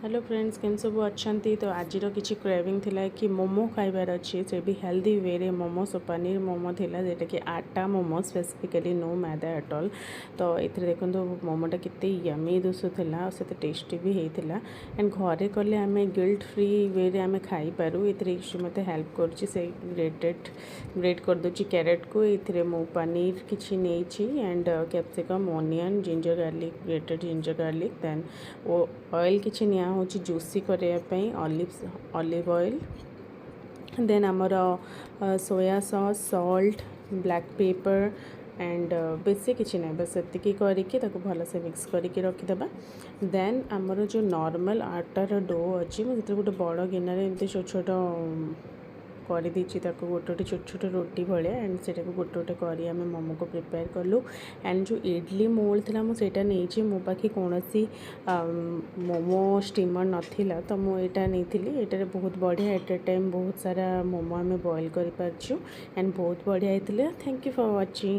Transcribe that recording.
Hello friends came सब अच्छा तो आज किसी क्रेविंग थिला कि मोमो खाइबार अच्छे से भी हेल्दी वे रे मोमो सो पनीर मोमो थिला जेटा कि आटा momo specifically no maida at all. तो ये देखो मोमोटा केते यमी दुसुला से टेस्टी भी होता एंड घरे कले आम गिल्ट फ्री वे रे आम खाई पारू। ये मत हेल्प कर ग्रेट कर दूची कैरेट को ये मो पनीर किसी नहीं and capsicum onion ginger garlic grated ginger garlic then oil किसी निया होची जूसी करने ऑलिव ऑयल देन आमर soya sauce salt black pepper and बेसी किसी ना बस ये करके भल से मिक्स करके रखीदे। देन आमर जो नॉर्मल आटार डो अच्छी मुझे गोटे बड़ गिनार एमती छोट छोट कर देती गोटे गोटे छोट छोट रोटी भाया एंड से गोटे गोटे कर मोमो को प्रिपेयर कलु। एंड जो इडली मोल था मुझे नहीं मो पाखे कौन मोमो स्टीमर नाला तो मुझे नहीं ये बहुत बढ़िया एट ए टाइम बहुत सारा मोमो आम बॉयल कर एंड बहुत बढ़िया होता। Thank you for watching.